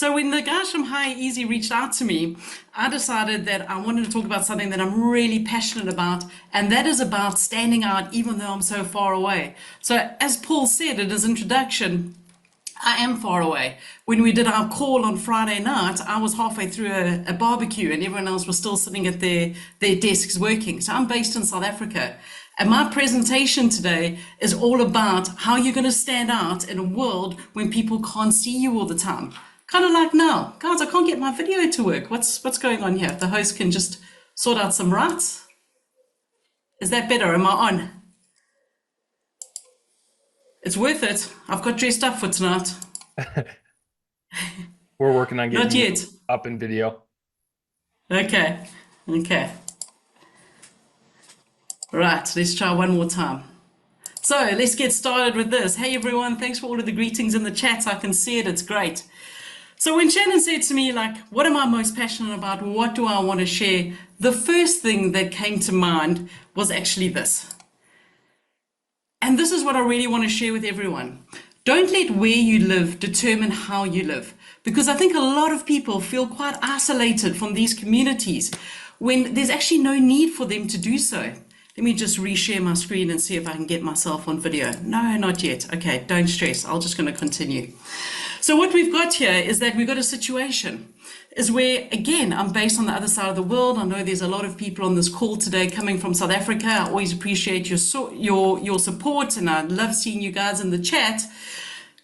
So when the guys from High Easy reached out to me, I decided that I wanted to talk about something that I'm really passionate about, and that is about standing out even though I'm so far away. So as Paul said in his introduction, I am far away. When we did our call on Friday night, I was halfway through a barbecue and everyone else was still sitting at their desks working. So I'm based in South Africa. And my presentation today is all about how you're going to stand out in a world when people can't see you all the time. Kind of like now. Guys, I can't get my video to work. What's going on here? If the host can just sort out some rights. Is that better? Am I on? It's worth it. I've got dressed up for tonight. We're working on Not getting you yet. up in video. Okay. Okay. Right, let's try one more time. So let's get started with this. Hey everyone, thanks for all of the greetings in the chat. I can see it, it's great. So when Shannon said to me, like, what am I most passionate about? What do I want to share? The first thing that came to mind was actually this. And this is what I really want to share with everyone. Don't let where you live determine how you live. Because I think a lot of people feel quite isolated from these communities when there's actually no need for them to do so. Let me just reshare my screen and see if I can get myself on video. No, not yet. Okay, don't stress. I'm just going to continue. So what we've got here is that we've got a situation is where, again, I'm based on the other side of the world. I know there's a lot of people on this call today coming from South Africa. I always appreciate your support, and I love seeing you guys in the chat.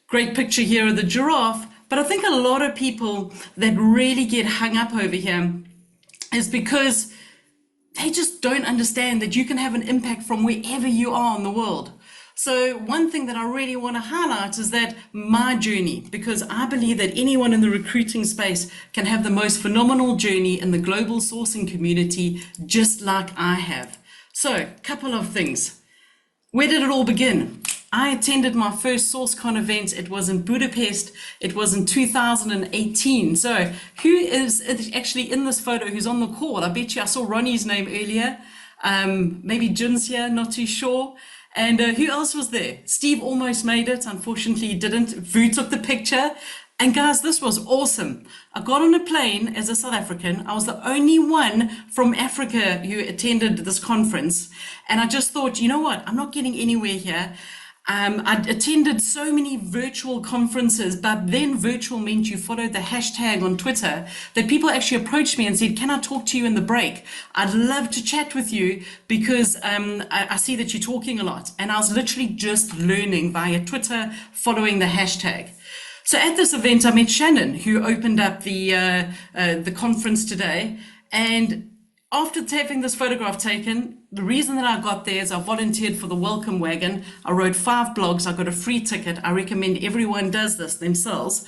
Great picture here of the giraffe. But I think a lot of people that really get hung up over here is because they just don't understand that you can have an impact from wherever you are in the world. So one thing that I really want to highlight is that my journey, because I believe that anyone in the recruiting space can have the most phenomenal journey in the global sourcing community, just like I have. So a couple of things. Where did it all begin? I attended my first SourceCon event. It was in Budapest. It was in 2018. So who is actually in this photo who's on the call? I bet you I saw Ronnie's name earlier. Maybe Jin's here, not too sure. And who else was there? Steve almost made it. Unfortunately, he didn't. Vu took the picture. And guys, this was awesome. I got on a plane as a South African. I was the only one from Africa who attended this conference. And I just thought, you know what? I'm not getting anywhere here. I attended so many virtual conferences, but then virtual meant you followed the hashtag on Twitter, that people actually approached me and said, can I talk to you in the break? I'd love to chat with you because I see that you're talking a lot. And I was literally just learning via Twitter, following the hashtag. So at this event, I met Shannon, who opened up the conference today. And after having this photograph taken, the reason that I got there is I volunteered for the welcome wagon. I wrote 5 blogs. I got a free ticket. I recommend everyone does this themselves.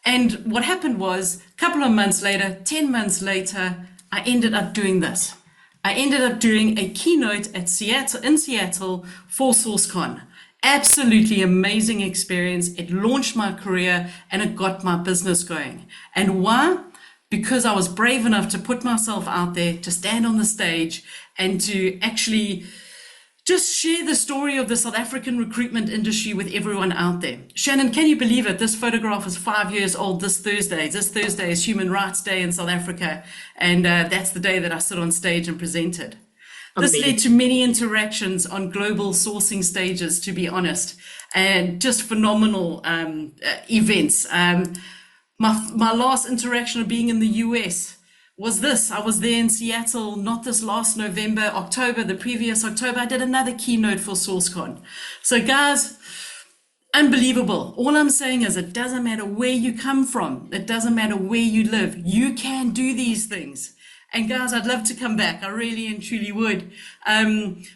And what happened was, a couple of months later, 10 months later, I ended up doing this. I ended up doing a keynote in Seattle for SourceCon. Absolutely amazing experience. It launched my career and it got my business going. And why? Because I was brave enough to put myself out there, to stand on the stage and to actually just share the story of the South African recruitment industry with everyone out there. Shannon, can you believe it? This photograph is 5 years old this Thursday. This Thursday is Human Rights Day in South Africa. And that's the day that I stood on stage and presented. This led to many interactions on global sourcing stages, to be honest, and just phenomenal events. My last interaction of being in the US was this. I was there in Seattle, not this last November, October, the previous October. I did another keynote for SourceCon. So guys, unbelievable. All I'm saying is it doesn't matter where you come from. It doesn't matter where you live. You can do these things. And guys, I'd love to come back. I really and truly would.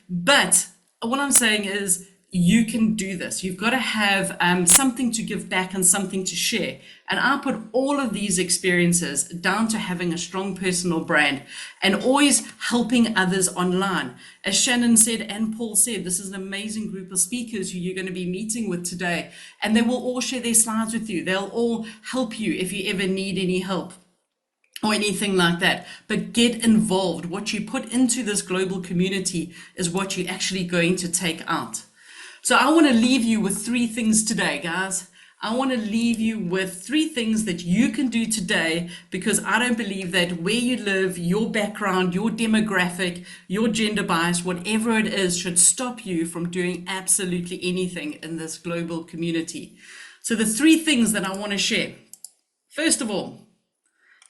But what I'm saying is you can do this. You've got to have something to give back and something to share. And I put all of these experiences down to having a strong personal brand and always helping others online. As Shannon said and Paul said, this is an amazing group of speakers who you're going to be meeting with today. And they will all share their slides with you. They'll all help you if you ever need any help or anything like that. But get involved. What you put into this global community is what you're actually going to take out. So I want to leave you with 3 things today, guys. I want to leave you with 3 things that you can do today, because I don't believe that where you live, your background, your demographic, your gender bias, whatever it is, should stop you from doing absolutely anything in this global community. So the 3 things that I want to share, first of all,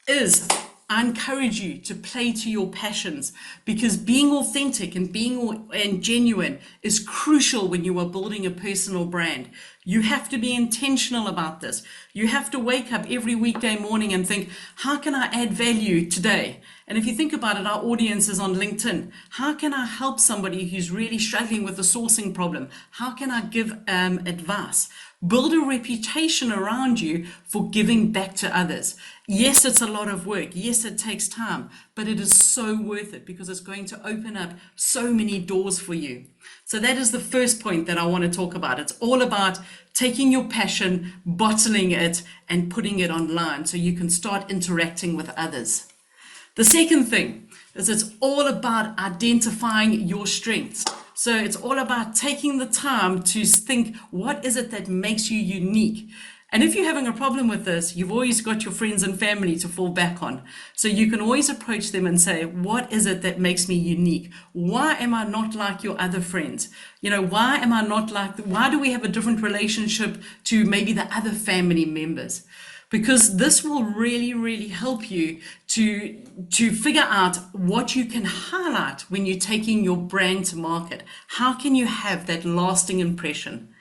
is I encourage you to play to your passions, because being authentic and being genuine is crucial when you are building a personal brand. You have to be intentional about this. You have to wake up every weekday morning and think, how can I add value today? And if you think about it, our audience is on LinkedIn. How can I help somebody who's really struggling with a sourcing problem? How can I give advice? Build a reputation around you for giving back to others. Yes, it's a lot of work. Yes, it takes time, but it is so worth it, because it's going to open up so many doors for you. So that is the first point that I want to talk about. It's all about taking your passion, bottling it, and putting it online so you can start interacting with others. The second thing is it's all about identifying your strengths. So it's all about taking the time to think, what is it that makes you unique? And if you're having a problem with this, you've always got your friends and family to fall back on. So you can always approach them and say, what is it that makes me unique? Why am I not like your other friends? Why do we have a different relationship to maybe the other family members? Because this will really, really help you to figure out what you can highlight when you're taking your brand to market. How can you have that lasting impression?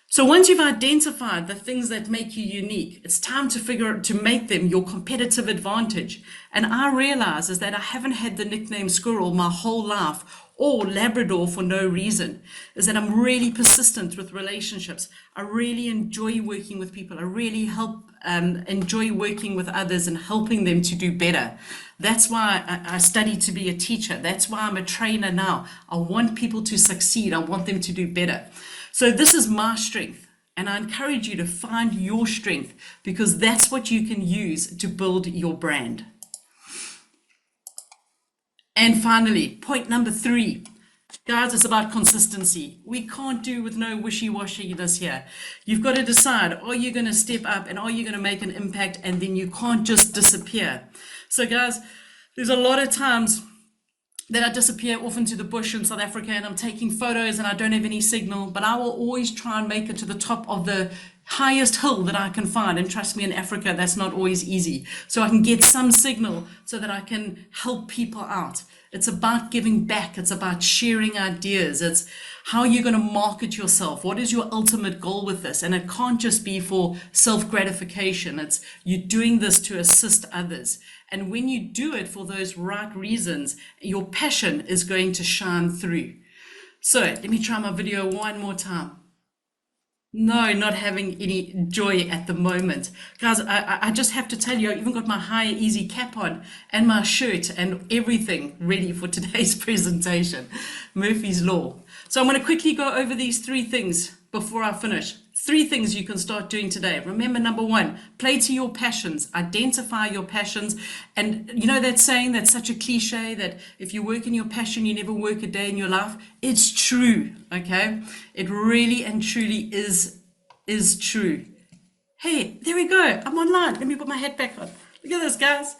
So once you've identified the things that make you unique, it's time to make them your competitive advantage. And I realize is that I haven't had the nickname Squirrel my whole life, or Labrador, for no reason. Is that I'm really persistent with relationships. I really enjoy working with people. I really enjoy working with others and helping them to do better. That's why I studied to be a teacher. That's why I'm a trainer now. I want people to succeed. I want them to do better. So this is my strength, and I encourage you to find your strength, because that's what you can use to build your brand. And finally, point number 3, guys, it's about consistency. We can't do with no wishy-washiness here. You've got to decide, are you going to step up and are you going to make an impact? And then you can't just disappear. So guys, there's a lot of times that I disappear off into the bush in South Africa and I'm taking photos and I don't have any signal, but I will always try and make it to the top of the highest hill that I can find. And trust me, in Africa, that's not always easy. So I can get some signal so that I can help people out. It's about giving back. It's about sharing ideas. It's how you're going to market yourself. What is your ultimate goal with this? And it can't just be for self-gratification. It's you're doing this to assist others. And when you do it for those right reasons, your passion is going to shine through. So let me try my video one more time. No, not having any joy at the moment. Guys, I just have to tell you, I even got my Higher Easy cap on and my shirt and everything ready for today's presentation. Murphy's Law. So I'm going to quickly go over these 3 things before I finish. 3 things you can start doing today. Remember, number 1, play to your passions, identify your passions. And you know that saying that's such a cliche, that if you work in your passion, you never work a day in your life. It's true, okay? It really and truly is true. Hey, there we go. I'm online. Let me put my hat back on. Look at this, guys.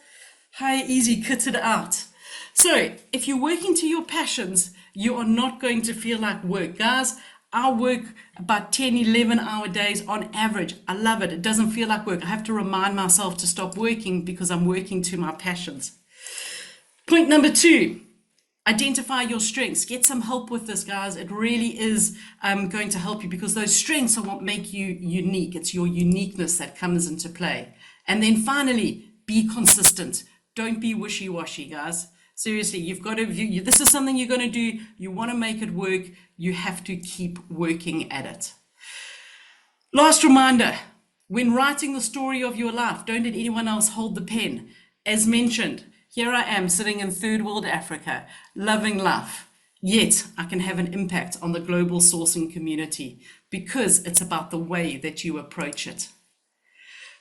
Higher Easy kitted out. So if you're working to your passions, you are not going to feel like work. Guys, I work about 10, 11-hour days on average. I love it. It doesn't feel like work. I have to remind myself to stop working because I'm working to my passions. Point number 2, identify your strengths. Get some help with this, guys. It really is going to help you, because those strengths are what make you unique. It's your uniqueness that comes into play. And then finally, be consistent. Don't be wishy-washy, guys. Seriously, you've got to view, this is something you're going to do. You want to make it work. You have to keep working at it. Last reminder, when writing the story of your life, don't let anyone else hold the pen. As mentioned, here I am sitting in third world Africa, loving life. Yet I can have an impact on the global sourcing community, because it's about the way that you approach it.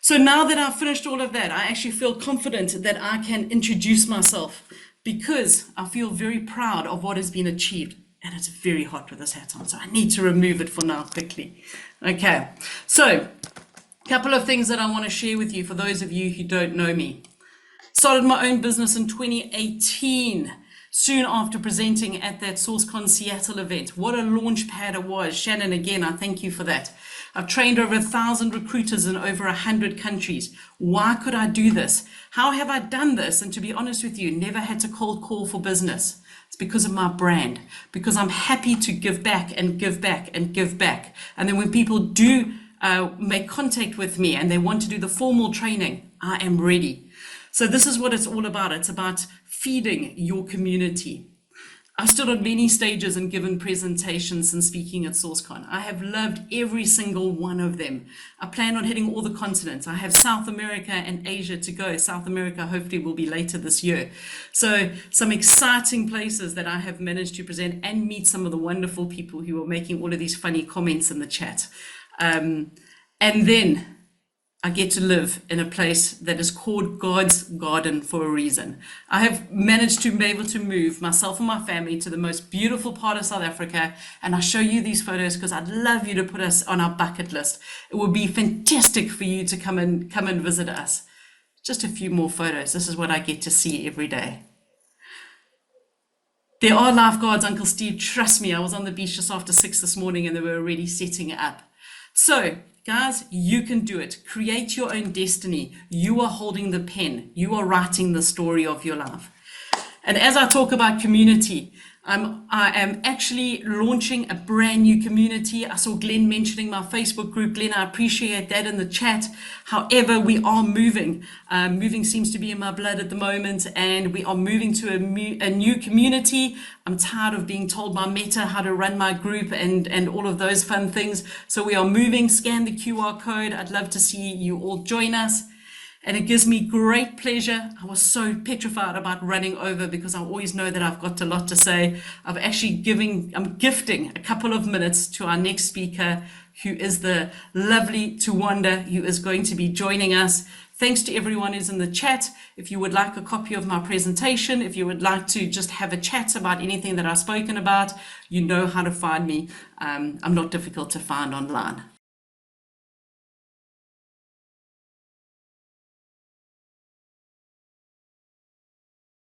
So now that I've finished all of that, I actually feel confident that I can introduce myself, because I feel very proud of what has been achieved. and it's very hot with this hat on, so I need to remove it for now quickly. Okay, so a couple of things that I want to share with you for those of you who don't know me. Started my own business in 2018, soon after presenting at that SourceCon Seattle event. What a launch pad it was. Shannon, again, I thank you for that. I've trained over 1,000 recruiters in over 100 countries. Why could I do this? How have I done this? And to be honest with you, never had to cold call for business. It's because of my brand, because I'm happy to give back and give back and give back. And then when people do make contact with me and they want to do the formal training, I am ready. So this is what it's all about. It's about feeding your community. I've stood on many stages and given presentations and speaking at SourceCon. I have loved every single one of them. I plan on hitting all the continents. I have South America and Asia to go. South America hopefully will be later this year. So some exciting places that I have managed to present and meet some of the wonderful people who are making all of these funny comments in the chat. And then I get to live in a place that is called God's garden for a reason. I have managed to be able to move myself and my family to the most beautiful part of South Africa. And I show you these photos because I'd love you to put us on our bucket list. It would be fantastic for you to come and visit us. Just a few more photos. This is what I get to see every day. There are lifeguards, Uncle Steve. Trust me, I was on the beach just after 6 this morning and they were already setting it up. So, guys, you can do it. Create your own destiny. You are holding the pen. You are writing the story of your life. And as I talk about community, I am actually launching a brand new community. I saw Glenn mentioning my Facebook group. Glenn, I appreciate that in the chat. However, we are moving. Moving seems to be in my blood at the moment, and we are moving to a new community. I'm tired of being told by Meta how to run my group and all of those fun things. So we are moving. Scan the QR code. I'd love to see you all join us. And it gives me great pleasure. I was so petrified about running over because I always know that I've got a lot to say. I'm gifting a couple of minutes to our next speaker, who is the lovely Tawanda, who is going to be joining us. Thanks to everyone who's in the chat. If you would like a copy of my presentation, if you would like to just have a chat about anything that I've spoken about, you know how to find me. I'm not difficult to find online.